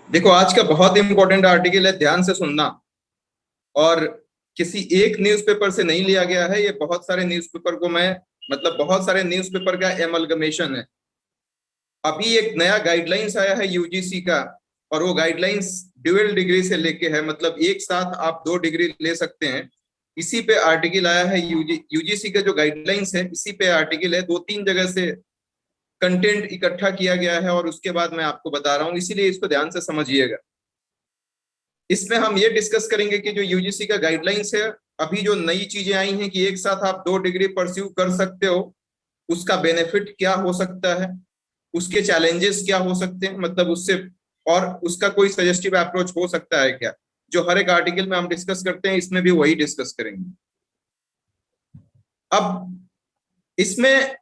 देखो, आज का बहुत इंपॉर्टेंट आर्टिकल है, ध्यान से सुनना। और किसी एक न्यूज़पेपर से नहीं लिया गया है, ये बहुत सारे न्यूज़पेपर को मैं बहुत सारे न्यूज़पेपर का एमलगमेशन है। अभी एक नया गाइडलाइंस आया है यूजीसी का, और वो गाइडलाइंस ड्यूअल डिग्री से लेके है, मतलब एक साथ आप 2 डिग्री ले सकते हैं। इसी पे आर्टिकल आया है। यूजीसी का जो गाइडलाइंस है, इसी पे आर्टिकल है। 2-3 जगह से कंटेंट इकट्ठा किया गया है और उसके बाद मैं आपको बता रहा हूँ, इसीलिए इसको ध्यान से समझिएगा। इसमें हम ये डिस्कस करेंगे कि जो यूजीसी का गाइडलाइंस है, अभी जो नई चीजें आई हैं कि एक साथ आप 2 डिग्री परस्यू कर सकते हो, उसका बेनिफिट क्या हो सकता है, उसके चैलेंजेस क्या हो सकते हैं, मतलब उससे और उसका कोई सजेस्टिव अप्रोच हो सकता है क्या। जो हर एक आर्टिकल में हम डिस्कस करते हैं, इसमें भी वही डिस्कस करेंगे। अब इसमें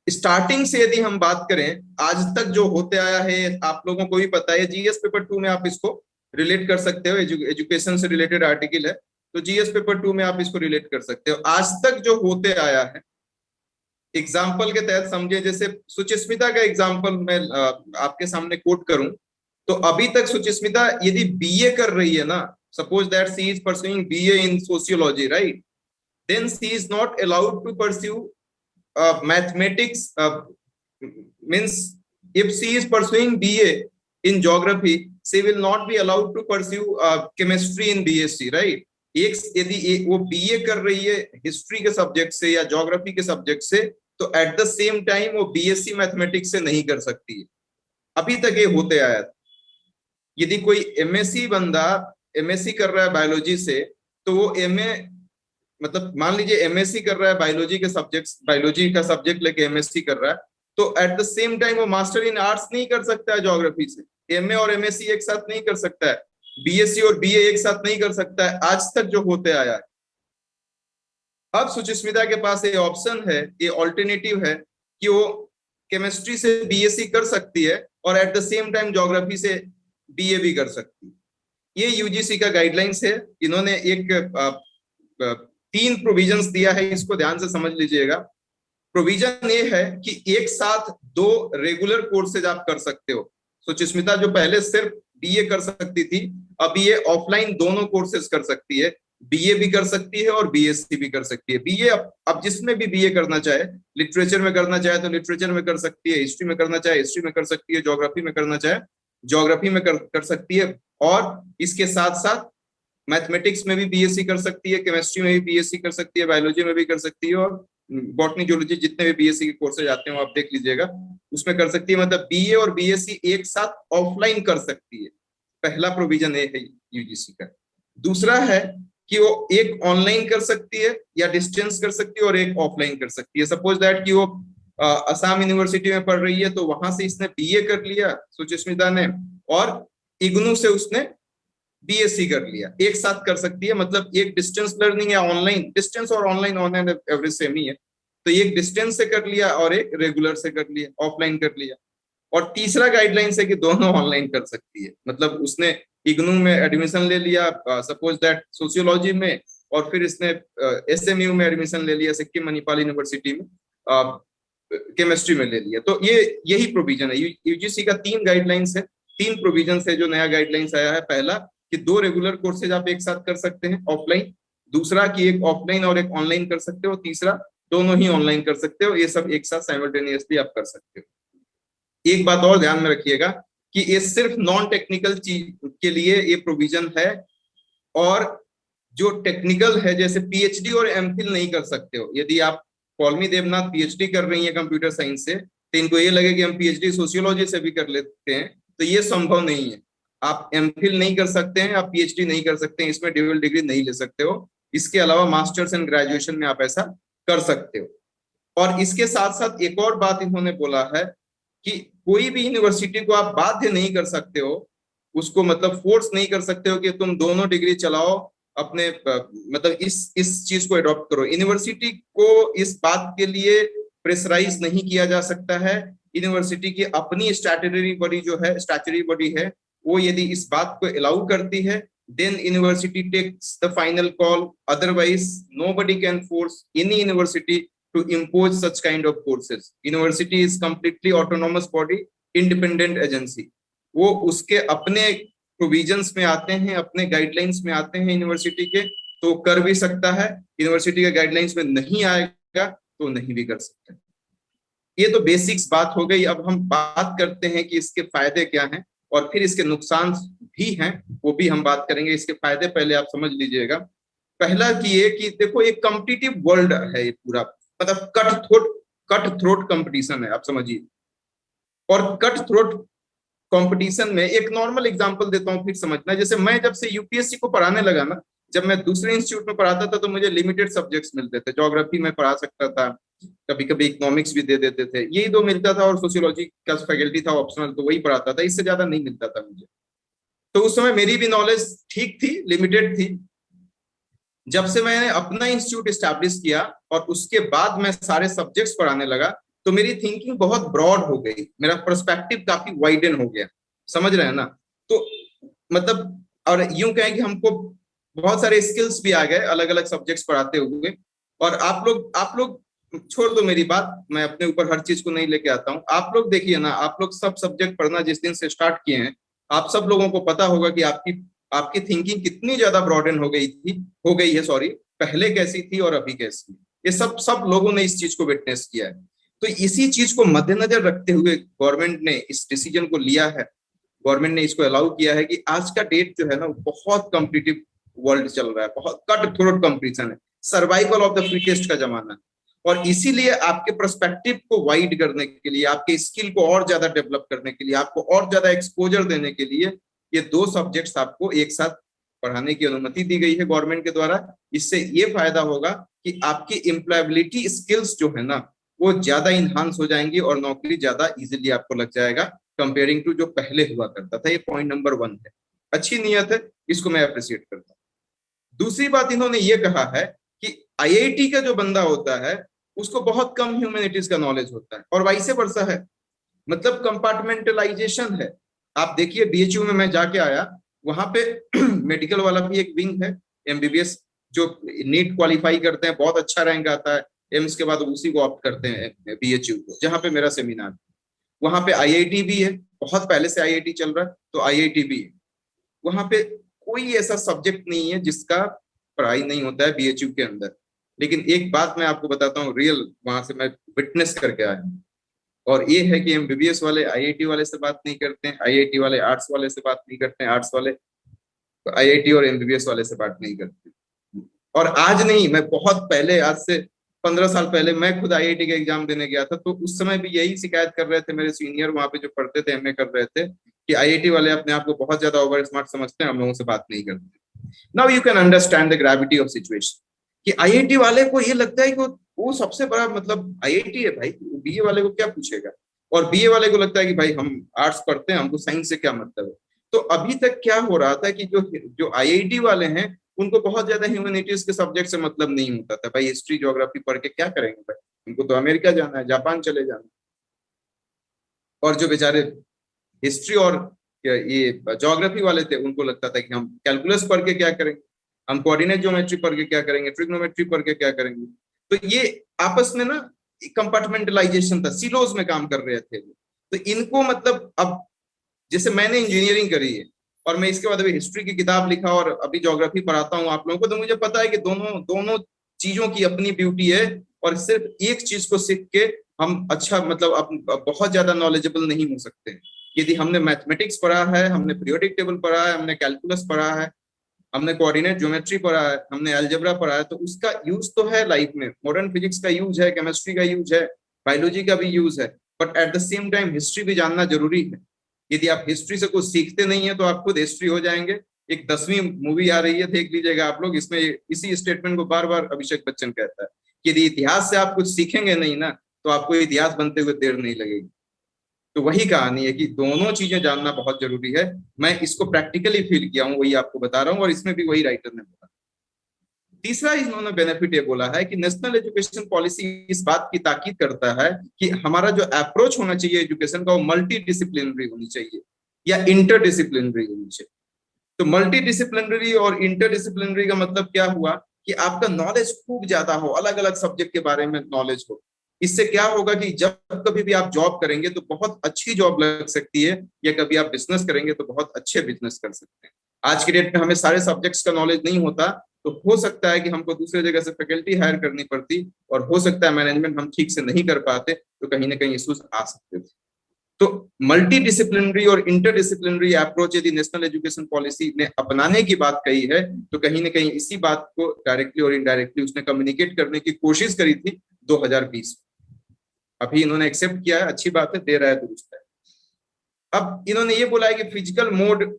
स्टार्टिंग से यदि हम बात करें, आज तक जो होते आया है, आप लोगों को भी पता है, जीएस पेपर 2 में आप इसको रिलेट कर सकते हो। एजुकेशन से रिलेटेड आर्टिकल है, तो जीएस पेपर 2 में आप इसको रिलेट कर सकते हो। आज तक जो होते आया है, एग्जाम्पल के तहत समझे, जैसे सुचिस्मिता का एग्जाम्पल मैं आपके सामने कोट करूं, तो अभी तक सुचिस्मिता यदि बीए कर रही है ना, suppose that she is pursuing BA in sociology, right, then she is not allowed to pursue mathematics, means if she is pursuing BA in geography, she will not be allowed to pursue chemistry in BSc, right? एक यदि वो BA कर रही है history के subject से या geography के सब्जेक्ट से, तो एट द सेम टाइम वो बीएससी मैथमेटिक्स से नहीं कर सकती है। अभी तक ये होते आया था। यदि कोई एमएससी बंदा एमएससी कर रहा है बायोलॉजी से, तो वो एमए, मतलब मान लीजिए एमएससी कर रहा है बायोलॉजी के सब्जेक्ट, बायोलॉजी का सब्जेक्ट लेके एमएससी कर रहा है, तो एट द सेम टाइम वो मास्टर इन आर्ट्स नहीं कर सकता है ज्योग्राफी से। एमए और एमएससी एक साथ नहीं कर सकता है, बीएससी और बीए एक साथ नहीं कर सकता है, आज तक जो होते आया है। अब सुचिस्मिता के पास ये ऑप्शन है, ये ऑल्टरनेटिव है कि वो केमिस्ट्री से बीएससी कर सकती है और at the same time geography से बीए भी कर सकती है। ये यूजीसी का गाइडलाइंस है। इन्होंने एक 3 प्रोविजंस दिया है, इसको ध्यान से समझ लीजिएगा। प्रोविजन ये है कि एक साथ 2 रेगुलर कोर्सेज आप कर सकते हो। सुचिस्मिता जो पहले सिर्फ बीए कर सकती थी, अब ये ऑफलाइन दोनों कोर्सेज कर सकती है। बीए भी कर सकती है और बीएससी भी कर सकती है। बीए अब जिसमें भी बीए करना चाहे, लिटरेचर में करना चाहे तो लिटरेचर में कर सकती है, हिस्ट्री में करना चाहे हिस्ट्री में कर सकती है, ज्योग्राफी में करना चाहे ज्योग्राफी में कर सकती है। और इसके साथ साथ मैथमेटिक्स में भी बीएससी कर सकती है, केमिस्ट्री में भी बीएससी कर सकती है, बायोलॉजी में भी कर सकती है, और बॉटनी जूलॉजी जितने भी बीएससी के कोर्सेज आते हैं वो आप देख लीजिएगा, उसमें कर सकती है। मतलब बीए और बीएससी एक साथ ऑफलाइन कर सकती है। पहला प्रोविजन ये है यूजीसी का। दूसरा है कि वो एक ऑनलाइन कर सकती है या डिस्टेंस कर सकती है, और एक ऑफलाइन कर सकती है। सपोज दैट कि वो असम यूनिवर्सिटी में पढ़ रही है, तो वहां से इसने बीए कर लिया सुचिस्मिता ने, और इग्नू से उसने बीएससी कर लिया, एक साथ कर सकती है। मतलब एक डिस्टेंस लर्निंग या ऑनलाइन, डिस्टेंस और online on and average same ही है, तो एक डिस्टेंस से कर लिया और एक रेगुलर से कर लिया, ऑफलाइन कर लिया। और तीसरा गाइडलाइंस है कि दोनों ऑनलाइन कर सकती है। मतलब उसने इग्नू में एडमिशन ले लिया, सपोज दैट सोशियोलॉजी में, और फिर इसने एसएमयू में एडमिशन ले लिया, सिक्किम मणिपाल यूनिवर्सिटी में केमिस्ट्री में ले लिया। तो ये यही प्रोविजन है। यूजीसी का 3 गाइडलाइंस है, 3 प्रोविजन है जो नया गाइडलाइंस आया है। पहला कि 2 रेगुलर कोर्सेज आप एक साथ कर सकते हैं ऑफलाइन। दूसरा कि एक ऑफलाइन और एक ऑनलाइन कर सकते हो। तीसरा दोनों ही ऑनलाइन कर सकते हो। ये सब एक साथ साइमल्टेनियसली आप कर सकते हो। एक बात और ध्यान में रखिएगा कि ये सिर्फ नॉन टेक्निकल चीज के लिए ये प्रोविजन है, और जो टेक्निकल है जैसे पीएचडी और एमफिल नहीं कर सकते हो। यदि आप पौलमी देवनाथ पीएचडी कर रही है कंप्यूटर साइंस से, तो इनको ये लगे कि हम पीएचडी सोशियोलॉजी से भी कर लेते हैं, तो ये संभव नहीं है। आप एमफिल नहीं कर सकते हैं, आप पीएचडी नहीं कर सकते हैं, इसमें ड्यूअल डिग्री नहीं ले सकते हो। इसके अलावा मास्टर्स एंड ग्रेजुएशन में आप ऐसा कर सकते हो। और इसके साथ साथ एक और बात इन्होंने बोला है कि कोई भी यूनिवर्सिटी को आप बाध्य नहीं कर सकते हो, उसको मतलब फोर्स नहीं कर सकते हो कि तुम दोनों डिग्री चलाओ अपने, मतलब इस चीज को अडॉप्ट करो। यूनिवर्सिटी को इस बात के लिए प्रेशराइज नहीं किया जा सकता है। यूनिवर्सिटी की अपनी स्टैट्यूटरी बॉडी जो है, स्टैट्यूटरी बॉडी है, वो यदि इस बात को अलाउ करती है, then university takes the final call. Otherwise nobody can force any university to impose such kind of courses. University is completely autonomous body, independent agency. वो उसके अपने प्रोविजंस में आते हैं, अपने गाइडलाइंस में आते हैं यूनिवर्सिटी के, तो कर भी सकता है। यूनिवर्सिटी के गाइडलाइंस में नहीं आएगा तो नहीं भी कर सकता। ये तो बेसिक्स बात हो गई। अब हम बात करते हैं कि इसके फायदे क्या हैं और फिर इसके नुकसान भी हैं, वो भी हम बात करेंगे। इसके फायदे पहले आप समझ लीजिएगा। पहला कि ये कि देखो एक कॉम्पिटिटिव वर्ल्ड है ये पूरा, मतलब कट थ्रोट कंपटीशन है, आप समझिए। और कट थ्रोट कंपटीशन में एक नॉर्मल एग्जांपल देता हूं फिर समझना। जैसे मैं जब से यूपीएससी को पढ़ाने लगा ना, जब मैं दूसरे इंस्टीट्यूट में पढ़ाता था तो मुझे लिमिटेड सब्जेक्ट्स मिलते थे। ज्योग्राफी में पढ़ा सकता था, कभी कभी इकोनॉमिक्स भी दे देते थे, यही दो मिलता था, और सोशियोलॉजी का फैकल्टी था ऑप्शनल, तो वही पढ़ाता था, इससे ज्यादा नहीं मिलता था मुझे। तो उस समय मेरी भी नॉलेज ठीक थी, लिमिटेड थी। जब से मैंने अपना इंस्टीट्यूट स्टैब्लिश किया और उसके बाद मैं सारे सब्जेक्ट्स पढ़ाने लगा, तो मेरी थिंकिंग बहुत ब्रॉड हो गई, मेरा पर्सपेक्टिव काफी वाइडन हो गया। समझ रहे हैं ना? तो मतलब, और यूं कहें कि हमको बहुत सारे स्किल्स भी आ गए अलग अलग सब्जेक्ट्स पढ़ाते हुए। और आप लोग छोड़ दो मेरी बात, मैं अपने ऊपर हर चीज को नहीं लेके आता हूँ। आप लोग देखिए ना, आप लोग सब सब्जेक्ट पढ़ना जिस दिन से स्टार्ट किए हैं, आप सब लोगों को पता होगा कि आपकी आपकी थिंकिंग कितनी ज्यादा ब्रॉडन हो गई है, सॉरी, पहले कैसी थी और अभी कैसी है। ये सब सब लोगों ने इस चीज को विटनेस किया है। तो इसी चीज को मद्देनजर रखते हुए गवर्नमेंट ने इस डिसीजन को लिया है। गवर्नमेंट ने इसको अलाउ किया है कि आज का डेट जो है ना, बहुत कॉम्पिटिटिव वर्ल्ड चल रहा है, बहुत कट थ्रोट कॉम्पिटिशन है, सर्वाइवल ऑफ द फिटेस्ट का जमाना है। और इसीलिए आपके पर्सपेक्टिव को वाइड करने के लिए, आपके स्किल को और ज्यादा डेवलप करने के लिए, आपको और ज्यादा एक्सपोजर देने के लिए, ये दो सब्जेक्ट्स आपको एक साथ पढ़ाने की अनुमति दी गई है गवर्नमेंट के द्वारा। इससे ये फायदा होगा कि आपकी एम्प्लॉयबिलिटी स्किल्स जो है ना, वो ज्यादा इनहांस हो जाएंगी और नौकरी ज्यादा इजीली आपको लग जाएगा कंपेयरिंग टू जो पहले हुआ करता था। ये पॉइंट नंबर 1 है, अच्छी नीयत है, इसको मैं अप्रिशिएट करता हूँ। दूसरी बात इन्होंने ये कहा है कि आईआईटी का जो बंदा होता है उसको बहुत कम ह्यूमैनिटीज का नॉलेज होता है, और वाइस वर्सा है, मतलब कंपार्टमेंटलाइजेशन है। आप देखिए बीएचयू में मैं जाके आया, वहां पे मेडिकल वाला भी एक विंग है, एमबीबीएस जो नीट क्वालिफाई करते हैं, बहुत अच्छा रैंक आता है, एम्स के बाद उसी को ऑप्ट करते हैं बीएचयू को, जहां पे मेरा सेमिनार। वहां पे आईआईटी भी है, बहुत पहले से आईआईटी चल रहा है, तो आईआईटी भी है। वहां पे कोई ऐसा सब्जेक्ट नहीं है जिसका पढ़ाई नहीं होता है बीएचयू के अंदर। लेकिन एक बात मैं आपको बताता हूँ, रियल वहां से मैं विटनेस करके आया हूँ, और ये है कि एमबीबीएस वाले आईआईटी वाले से बात नहीं करते हैं, आईआईटी वाले आर्ट्स वाले से बात नहीं करते हैं, आर्ट्स वाले आईआईटी और एमबीबीएस वाले से बात नहीं करते। और आज नहीं, मैं बहुत पहले, आज से 15 साल पहले मैं खुद आईआईटी का एग्जाम देने गया था, तो उस समय भी यही शिकायत कर रहे थे मेरे सीनियर वहां पे जो पढ़ते थे, एमए कर रहे थे, कि आईआईटी वाले अपने आप को बहुत ज्यादा ओवर स्मार्ट समझते हैं, हम लोगों से बात नहीं करते। Now you can understand the gravity of situation, कि आईआईटी वाले को ये लगता है कि वो सबसे बड़ा, मतलब आईआईटी है भाई, बीए वाले को क्या पूछेगा। और बीए वाले को लगता है कि भाई हम आर्ट्स पढ़ते हैं, हमको साइंस से क्या मतलब है। तो अभी तक क्या हो रहा था कि जो जो आईआईटी वाले हैं, उनको बहुत ज्यादा ह्यूमैनिटीज के सब्जेक्ट से मतलब नहीं होता था। भाई हिस्ट्री ज्योग्राफी पढ़ के क्या करेंगे भाई, उनको तो अमेरिका जाना है, जापान चले जाना है। और जो बेचारे हिस्ट्री और ये ज्योग्राफी वाले थे, उनको लगता था कि हम कैलकुलस पढ़ के क्या करेंगे, हम कोऑर्डिनेट ज्योमेट्री पढ़ के क्या करेंगे, ट्रिग्नोमेट्री पढ़ के क्या करेंगे। तो ये आपस में ना कंपार्टमेंटलाइजेशन था, सिलोज में काम कर रहे थे। तो इनको मतलब, अब जैसे मैंने इंजीनियरिंग करी है और मैं इसके बाद अभी हिस्ट्री की किताब लिखा और अभी ज्योग्राफी पढ़ाता हूँ आप लोगों को, तो मुझे पता है कि दोनों दोनों चीजों की अपनी ब्यूटी है। और सिर्फ एक चीज को सीख के हम अच्छा, मतलब अब बहुत ज्यादा नॉलेजेबल नहीं हो सकते। यदि हमने मैथमेटिक्स पढ़ा है, हमने पीरियोडिक टेबल पढ़ा है, हमने कैलकुलस पढ़ा है, हमने कोऑर्डिनेट ज्योमेट्री पढ़ा है, हमने अलजेब्रा पढ़ा है, तो उसका यूज तो है लाइफ में। मॉडर्न फिजिक्स का यूज है, केमिस्ट्री का यूज है, बायोलॉजी का भी यूज है। But at the same time history भी जानना जरूरी है। यदि आप हिस्ट्री से कुछ सीखते नहीं है तो आप खुद हिस्ट्री हो जाएंगे। एक 10वीं मूवी आ रही है, देख लीजिएगा आप लोग, इसमें इसी स्टेटमेंट को बार बार अभिषेक बच्चन कहता है कि यदि इतिहास से आप कुछ सीखेंगे नहीं ना, तो आपको इतिहास बनते हुए देर नहीं लगेगी। तो वही कहानी है कि दोनों चीजें जानना बहुत जरूरी है। मैं इसको प्रैक्टिकली फील किया हूँ, वही आपको बता रहा हूँ, और इसमें भी वही राइटर ने बोला। तीसरा इन्होंने बेनिफिट ये बोला है कि नेशनल एजुकेशन पॉलिसी इस बात की ताकीद करता है कि हमारा जो अप्रोच होना चाहिए एजुकेशन का, वो मल्टी डिसिप्लिनरी होनी चाहिए या इंटर डिसिप्लिनरी होनी चाहिए। तो मल्टी डिसिप्लिनरी और इंटर डिसिप्लिनरी का मतलब क्या हुआ कि आपका नॉलेज खूब ज्यादा हो, अलग अलग सब्जेक्ट के बारे में नॉलेज हो। इससे क्या होगा कि जब कभी भी आप जॉब करेंगे तो बहुत अच्छी जॉब लग सकती है, या कभी आप बिजनेस करेंगे तो बहुत अच्छे बिजनेस कर सकते हैं। आज के डेट में हमें सारे सब्जेक्ट्स का नॉलेज नहीं होता, तो हो सकता है कि हमको दूसरे जगह से फैकल्टी हायर करनी पड़ती, और हो सकता है मैनेजमेंट हम ठीक से नहीं कर पाते, तो कहीं ना कहीं इश्यूज आ सकते थे। तो मल्टी डिसिप्लिनरी और इंटर डिसिप्लिनरी अप्रोच यदि नेशनल एजुकेशन पॉलिसी ने अपनाने की बात कही है, तो कहीं ना कहीं इसी बात को डायरेक्टली और इनडायरेक्टली उसने कम्युनिकेट करने की कोशिश करी थी 2020। अभी इन्होंने एक्सेप्ट किया है, अच्छी बात है, दे रहा है, दुरुस्त है। अब इन्होंने ये बोला है कि फिजिकल मोड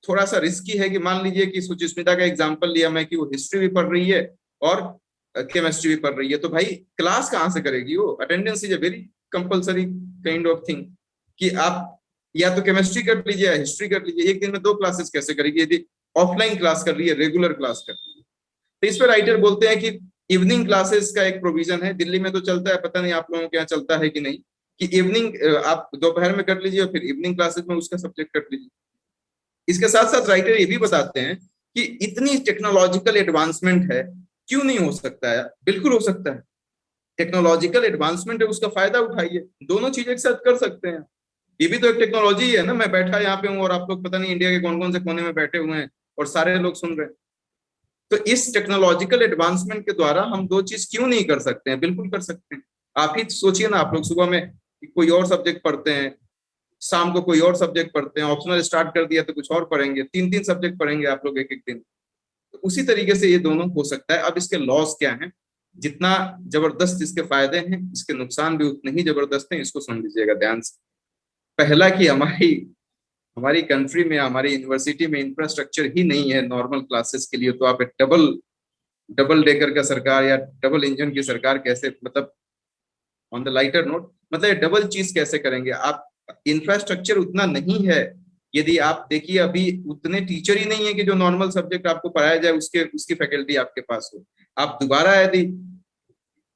थोड़ा सा रिस्की है, कि मान लीजिए कि सुचिस्मिता का एग्जांपल लिया मैं, कि वो हिस्ट्री भी पढ़ रही है और केमिस्ट्री भी पढ़ रही है, तो भाई क्लास कहाँ से करेगी वो? Attendance is a very compulsory kind of thing, कि आप या तो केमिस्ट्री कर लीजिए या हिस्ट्री कर लीजिए। एक दिन में 2 क्लासेस कैसे करेगी यदि ऑफलाइन क्लास कर रही है, रेगुलर क्लास कर रही है? तो इस पर राइटर बोलते हैं कि इवनिंग क्लासेस का एक प्रोविजन है, दिल्ली में तो चलता है, पता नहीं आप लोगों के यहाँ चलता है कि नहीं, कि इवनिंग आप दोपहर में कर लीजिए और फिर इवनिंग क्लासेस में उसका सब्जेक्ट कर लीजिए। इसके साथ साथ राइटर ये भी बताते हैं कि इतनी टेक्नोलॉजिकल एडवांसमेंट है, क्यों नहीं हो सकता है? बिल्कुल हो सकता है। टेक्नोलॉजिकल एडवांसमेंट है, उसका फायदा उठाइए, दोनों चीजें एक साथ कर सकते हैं। ये भी तो एक टेक्नोलॉजी है ना, मैं बैठा यहाँ पे हूँ और आप लोग पता नहीं इंडिया के कौन कौन से कोने में बैठे हुए हैं और सारे लोग सुन रहे हैं। तो इस टेक्नोलॉजिकल एडवांसमेंट के द्वारा हम 2 चीज क्यों नहीं कर सकते हैं? बिल्कुल कर सकते हैं। आप ही सोचिए ना, आप लोग सुबह में कोई और सब्जेक्ट पढ़ते हैं, शाम को कोई और सब्जेक्ट पढ़ते हैं, ऑप्शनल स्टार्ट कर दिया तो कुछ और पढ़ेंगे, 3-3 सब्जेक्ट पढ़ेंगे आप लोग एक एक दिन। तो उसी तरीके से ये दोनों हो सकता है। अब इसके लॉस क्या हैं? जितना जबरदस्त इसके फायदे हैं, इसके नुकसान भी उतने ही जबरदस्त हैं, इसको सुन लीजिएगा ध्यान से। पहला कि हमारी हमारी कंट्री में, हमारी यूनिवर्सिटी में इंफ्रास्ट्रक्चर ही नहीं है नॉर्मल क्लासेस के लिए, तो आप एक डबल डबल डेकर का सरकार या डबल इंजन की सरकार कैसे, मतलब ऑन द लाइटर नोट, मतलब डबल चीज कैसे करेंगे आप? इंफ्रास्ट्रक्चर उतना नहीं है। यदि आप देखिए अभी उतने टीचर ही नहीं है कि जो नॉर्मल सब्जेक्ट आपको पढ़ाया जाए उसके उसकी फैकल्टी आपके पास हो। आप दोबारा यदि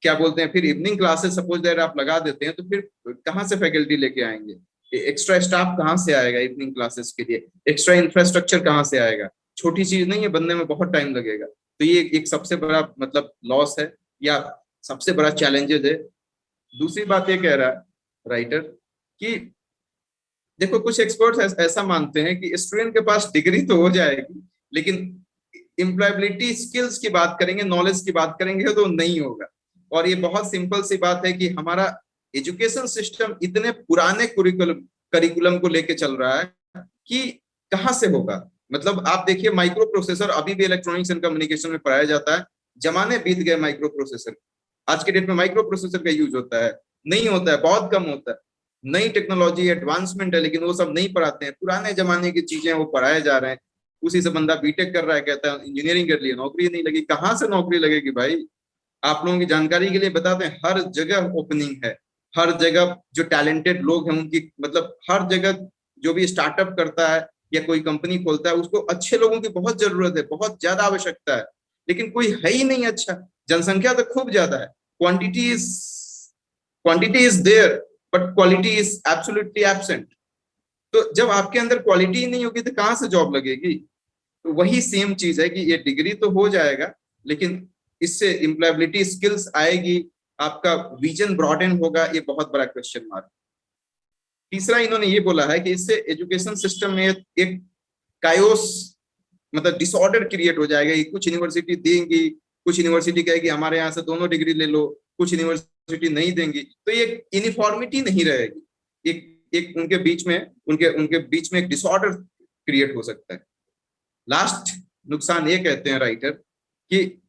क्या बोलते हैं फिर इवनिंग क्लासेस सपोज दैट आप लगा देते हैं, तो फिर कहाँ से फैकल्टी लेके आएंगे? एक्स्ट्रा स्टाफ कहाँ से आएगा इवनिंग क्लासेस के लिए? एक्स्ट्रा इंफ्रास्ट्रक्चर कहाँ से आएगा? छोटी चीज नहीं है, बनने में बहुत टाइम लगेगा। तो ये एक सबसे बड़ा मतलब लॉस है, या सबसे बड़ा चैलेंजेस है। दूसरी बात ये कह रहा है राइटर कि देखो कुछ एक्सपर्ट्स ऐसा मानते हैं कि स्टूडेंट के पास डिग्री तो हो जाएगी, लेकिन एम्प्लॉयबिलिटी स्किल्स की बात करेंगे, नॉलेज की बात करेंगे तो नहीं होगा। और ये बहुत सिंपल सी बात है कि हमारा एजुकेशन सिस्टम इतने पुराने करिकुलम को लेके चल रहा है कि कहाँ से होगा? मतलब आप देखिए माइक्रो प्रोसेसर अभी भी इलेक्ट्रॉनिक्स एंड कम्युनिकेशन में पढ़ाया जाता है। जमाने बीत गए माइक्रो प्रोसेसर, आज के डेट में माइक्रो प्रोसेसर का यूज होता है? नहीं होता है, बहुत कम होता है। नई टेक्नोलॉजी एडवांसमेंट है, लेकिन वो सब नहीं पढ़ाते हैं, पुराने जमाने की चीजें वो पढ़ाए जा रहे हैं। उसी से बंदा बीटेक कर रहा है, कहता है इंजीनियरिंग कर लिया, नौकरी नहीं लगी। कहाँ से नौकरी लगेगी भाई? आप लोगों की जानकारी के लिए बताते हैं, हर जगह ओपनिंग है, हर जगह जो टैलेंटेड लोग हैं उनकी, मतलब हर जगह जो भी स्टार्टअप करता है या कोई कंपनी खोलता है उसको अच्छे लोगों की बहुत जरूरत है, बहुत ज्यादा आवश्यकता है, लेकिन कोई है ही नहीं अच्छा। जनसंख्या तो खूब ज्यादा है, quantity is quantity is there, but quality is absolutely absent. तो जब आपके अंदर क्वालिटी ही नहीं होगी तो कहाँ से जॉब लगेगी? तो वही सेम चीज है कि ये डिग्री तो हो जाएगा, लेकिन इससे एम्प्लॉयबिलिटी स्किल्स आएगी, आपका विजन ब्रॉडन होगा, ये बहुत बड़ा क्वेश्चन मार्क। तीसरा इन्होंने ये बोला है कि इससे एजुकेशन सिस्टम में एक कायोस, मतलब डिसऑर्डर क्रिएट हो जाएगा। कुछ यूनिवर्सिटी देंगी, कुछ यूनिवर्सिटी कहेगी हमारे यहाँ से दोनों डिग्री ले लो, कुछ यूनिवर्सिटी नहीं देंगी, तो ये यूनिफॉर्मिटी नहीं रहेगी। एक एक उनके बीच में उनके उनके बीच में एक डिसऑर्डर क्रिएट हो सकता है। लास्ट नुकसान ये कहते हैं राइटर कि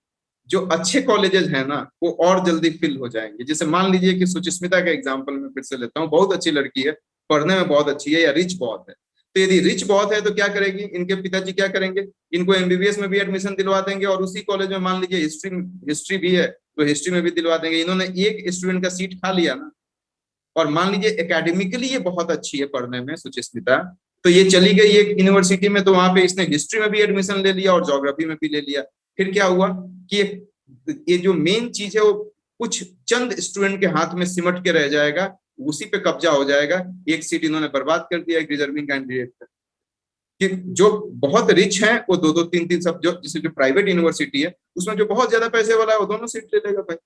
जो अच्छे कॉलेजेस हैं ना वो और जल्दी फिल हो जाएंगे। जैसे मान लीजिए कि सुचिस्मिता का एग्जांपल मैं फिर से लेता हूँ, बहुत अच्छी लड़की है, पढ़ने में बहुत अच्छी है, या रिच बहुत है। तो यदि रिच बहुत है तो क्या करेगी, इनके पिताजी क्या करेंगे, इनको एमबीबीएस में भी एडमिशन दिलवा देंगे, और उसी कॉलेज में मान लीजिए हिस्ट्री भी है तो हिस्ट्री में भी दिलवा देंगे। इन्होंने एक स्टूडेंट का सीट खा लिया ना, और मान लीजिए एकेडमिकली ये बहुत अच्छी है पढ़ने में सुचिस्मिता, तो ये चली गई एक यूनिवर्सिटी में, तो वहां पे इसने हिस्ट्री में भी एडमिशन ले लिया और ज्योग्राफी में भी ले लिया। फिर क्या हुआ कि ये जो मेन चीज है वो कुछ चंद स्टूडेंट के हाथ में सिमट के रह जाएगा, उसी पे कब्जा हो जाएगा। एक सीट इन्होंने बर्बाद कर दिया एक रिजर्विंग कैंडिडेट का, कि जो बहुत रिच हैं वो 2-2 3-3 सब, जो जैसे जो प्राइवेट यूनिवर्सिटी है उसमें जो बहुत ज्यादा पैसे वाला है वो दोनों सीट ले लेगा भाई।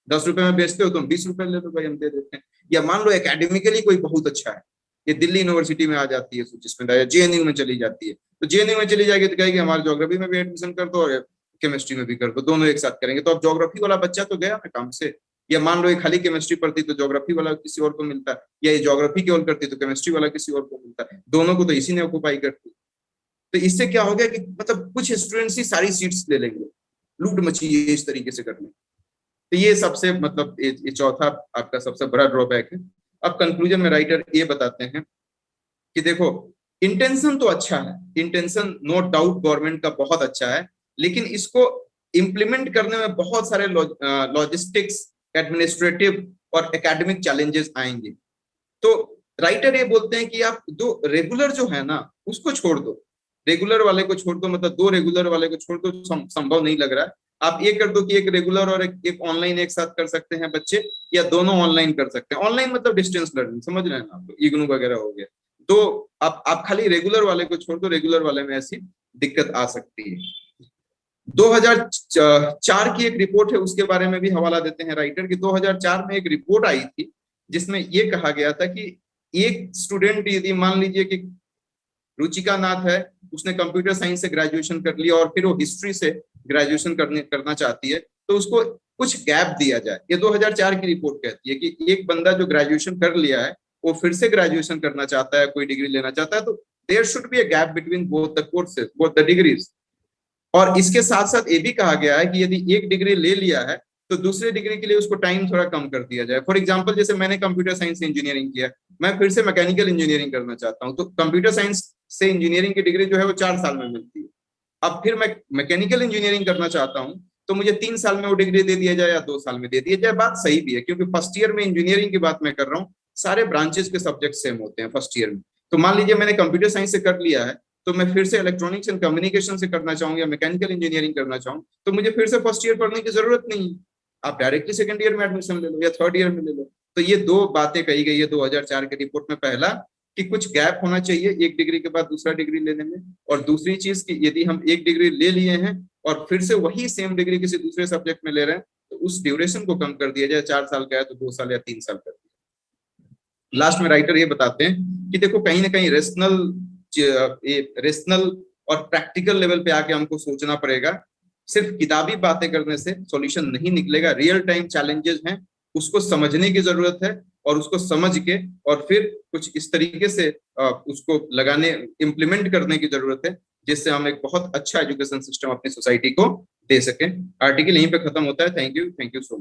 10 रुपए में बेचते हो तुम, 20 रुपए ले लो भाई, हम दे देते हैं। या मान लो एकेडमिकली कोई बहुत अच्छा है, ये दिल्ली यूनिवर्सिटी में आ जाती है जिसमें, या जेएनयू में चली जाती है, तो जेएनयू में चली जाएगी तो कहेगी हमारे ज्योग्राफी में भी एडमिशन कर दो और केमिस्ट्री में भी कर दो, दोनों एक साथ करेंगे। तो अब ज्योग्राफी वाला बच्चा तो गया ना काम से। या मान लो ये खाली केमिस्ट्री पढ़ती तो ज्योग्राफी वाला किसी और को मिलता है, या ये ज्योग्राफी केवल करती तो केमिस्ट्री वाला किसी और को मिलता है, दोनों को तो इसी ने ऑक्युपाई करती। तो इससे क्या हो गया कि मतलब कुछ स्टूडेंट्स ही सारी सीट्स ले लेंगे, लूट मची है इस तरीके से करने। तो ये सबसे मतलब ये चौथा आपका सबसे बड़ा ड्रॉबैक है। अब कंक्लूजन में राइटर ये बताते हैं कि देखो इंटेंशन तो अच्छा है, इंटेंशन नो डाउट गवर्नमेंट का बहुत अच्छा है, लेकिन इसको इम्प्लीमेंट करने में बहुत सारे लॉजिस्टिक्स, एडमिनिस्ट्रेटिव और एकेडमिक चैलेंजेस आएंगे। तो राइटर ये बोलते हैं कि आप दो रेगुलर जो है ना उसको छोड़ दो, रेगुलर वाले को छोड़ दो, मतलब 2 रेगुलर वाले को छोड़ दो, संभव नहीं लग रहा है। आप ये कर दो कि एक रेगुलर और एक ऑनलाइन एक साथ कर सकते हैं बच्चे, या दोनों ऑनलाइन कर सकते हैं। ऑनलाइन मतलब डिस्टेंस लर्निंग, समझ रहे हैं ना आप, इग्नू वगैरह हो गया। तो आप खाली रेगुलर वाले को छोड़ दो, रेगुलर वाले में ऐसी दिक्कत आ सकती है। 2004 की एक रिपोर्ट है, उसके बारे में भी हवाला देते हैं राइटर की। 2004 में एक रिपोर्ट आई थी जिसमें ये कहा गया था कि एक स्टूडेंट यदि मान लीजिए कि रुचिका नाथ है, उसने कंप्यूटर साइंस से ग्रेजुएशन कर लिया और फिर वो हिस्ट्री से ग्रेजुएशन करना चाहती है, तो उसको कुछ गैप दिया जाए। ये 2004 की रिपोर्ट कहती है कि एक बंदा जो ग्रेजुएशन कर लिया है वो फिर से ग्रेजुएशन करना चाहता है, कोई डिग्री लेना चाहता है, तो there should be a gap between both the courses, both the degrees. और इसके साथ साथ ये भी कहा गया है कि यदि एक डिग्री ले लिया है तो दूसरे डिग्री के लिए उसको टाइम थोड़ा कम कर दिया जाए। फॉर एग्जांपल जैसे मैंने कंप्यूटर साइंस से इंजीनियरिंग किया, मैं फिर से मैकेनिकल इंजीनियरिंग करना चाहता हूं, तो कंप्यूटर साइंस से इंजीनियरिंग की डिग्री जो है वो 4 साल में मिलती है। अब फिर मैं मैकेनिकल इंजीनियरिंग करना चाहता हूं तो मुझे 3 साल में वो डिग्री दे दिया जाए या 2 साल में दे दिया जाए। बात सही भी है, क्योंकि फर्स्ट ईयर में इंजीनियरिंग की बात मैं कर रहा हूँ, सारे ब्रांचेस के सब्जेक्ट सेम होते हैं फर्स्ट ईयर में। तो मान लीजिए मैंने कंप्यूटर साइंस से कर लिया है, तो मैं फिर से इलेक्ट्रॉनिक्स एंड कम्युनिकेशन से करना चाहूँ या मैकेनिकल इंजीनियरिंग करना चाहूँ, तो मुझे फिर से फर्स्ट ईयर पढ़ने की जरूरत नहीं है, आप डायरेक्टली सेकंड ईयर में एडमिशन ले लो या थर्ड ईयर में ले लो। तो ये 2 बातें कही गई है 2004 के रिपोर्ट में। पहला कि कुछ गैप होना चाहिए एक डिग्री के बाद दूसरा डिग्री लेने में, और दूसरी चीज कि यदि हम एक डिग्री ले लिए हैं और फिर से वही सेम डिग्री किसी दूसरे सब्जेक्ट में ले रहे हैं तो उस ड्यूरेशन को कम कर दिया जाए, 4 साल का है तो 2 साल या 3 साल कर दिया। लास्ट में राइटर ये बताते हैं कि देखो कहीं ना कहीं रेशनल और प्रैक्टिकल लेवल पे आके हमको सोचना पड़ेगा। सिर्फ किताबी बातें करने से सॉल्यूशन नहीं निकलेगा, रियल टाइम चैलेंजेस हैं, उसको समझने की जरूरत है, और उसको समझ के और फिर कुछ इस तरीके से उसको लगाने, इम्प्लीमेंट करने की जरूरत है, जिससे हम एक बहुत अच्छा एजुकेशन सिस्टम अपनी सोसाइटी को दे सकें। आर्टिकल यहीं पे खत्म होता है। Thank you so much.